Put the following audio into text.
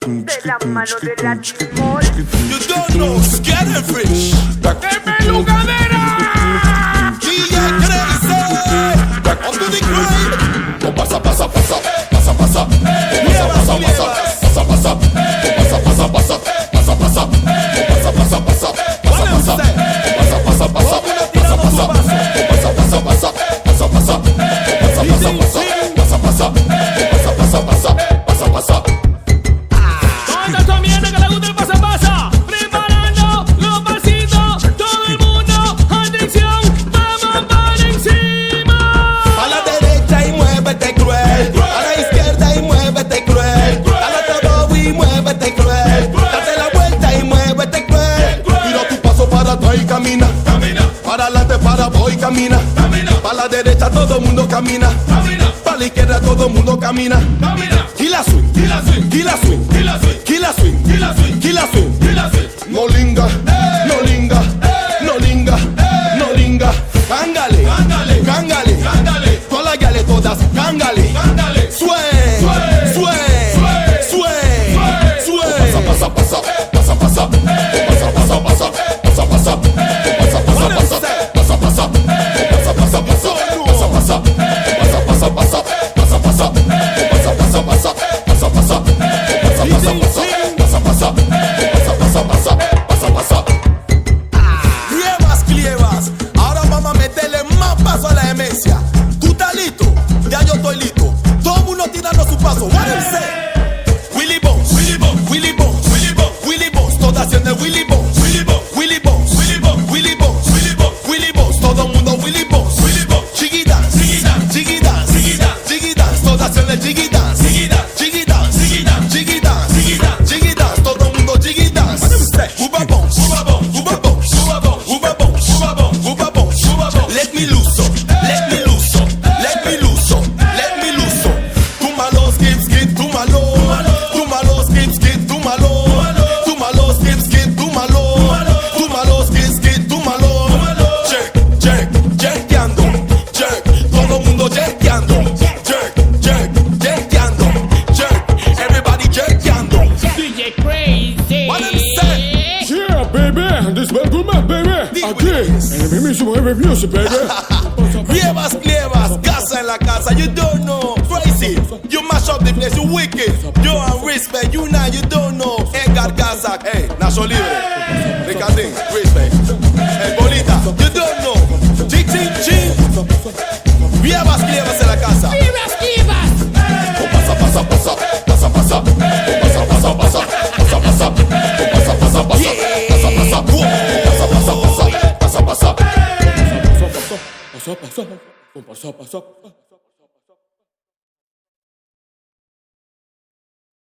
De la mano de la Timor. You don't know, scared and fresh. ¡Deme lugadera! DJ Crazy. On to the grind. Pasa, pasa, pasa, pasa, pasa, pasa, pasa, pasa, pasa, pasa, pasa, pasa, pasa, pasa, pasa, pasa, pasa, pasa, ¿Dónde está mi gente que le gusta el pasa? Preparando los pasitos. Todo el mundo, atención, vamos para encima. A la derecha y muévete cruel. A la izquierda y muévete cruel. A la otro y muévete cruel. Date la vuelta y muévete cruel. Tira tu paso para atrás y camina. Para adelante, para voy, camina. Para la derecha todo el mundo camina. Para la izquierda todo el mundo camina. Killa swing, killa swing, killa swing, killa swing, killa swing, killa swing, killa swing, killa swing. No linga, no linga, no linga, no linga. Cángale, cángale, cángale, cángale. Todas las gales todas, cángale, cángale. Sway, sway, sway, sway. pasa, pasa, pasa, pasa, pasa, pasa, pasa, pasa, pasa, pasa, Clievas, clievas. Ahora vamos a meterle más paso a la demencia. ¿Tú estás listo? Ya yo estoy listo. Todo el mundo tirando su paso. What do you say? Willy Bones, Willy Bones, Willy Bones, Willy Bones, Willy Bones. Todas haciendo Willy Bones, Willy Bones, Willy Bones, Willy Bones, Willy Bones, Willy Bones, Willy Bones. Todo el mundo Willy Bones, Willy Bones. Jiggy dance, jiggy dance, jiggy dance, jiggy dance, jiggy dance. Todas haciendo jiggy dance, jiggy dance, jiggy dance, jiggy dance, jiggy dance, jiggy dance, jiggy dance. Todo el mundo jiggy dance. What do you say? Uba bones, uba bones, uba bones, uba bones, uba bones, uba bones, uba bones, uba bones. Let me loose, let me loose, let me loose, let me loose. Tu malo, skip, skip, tu malo, tu malo, skip, skip, tu malo, tu malo, skip, skip, tu malo, tu malo, skip, skip, tu malo. Check, check, checkando, check, todo el mundo checkando, check, check, checkando, check, everybody checkando. DJ Crazy. What do you say? Yeah, baby, this is good man, baby. Aquí, en el mismo Heavy Music, baby. Clievas, clievas, casa en la casa, you don't know. Crazy, you mash up the place, you wicked. You and respect, you now, you don't know. Edgar Gaza, hey, Nacho Libre. Ricardín, respect. Hey, Bolita, you don't know. Ching, ching, ching. Clievas, clievas en la casa. ¡Vivas, vivas! pasa, pasa, pasa, pasa, pasa, pasa, pasa, pasa, pasa, pasa, pasa, pasa, pasa, Pasa, pasa, pasa, pasa, pasa.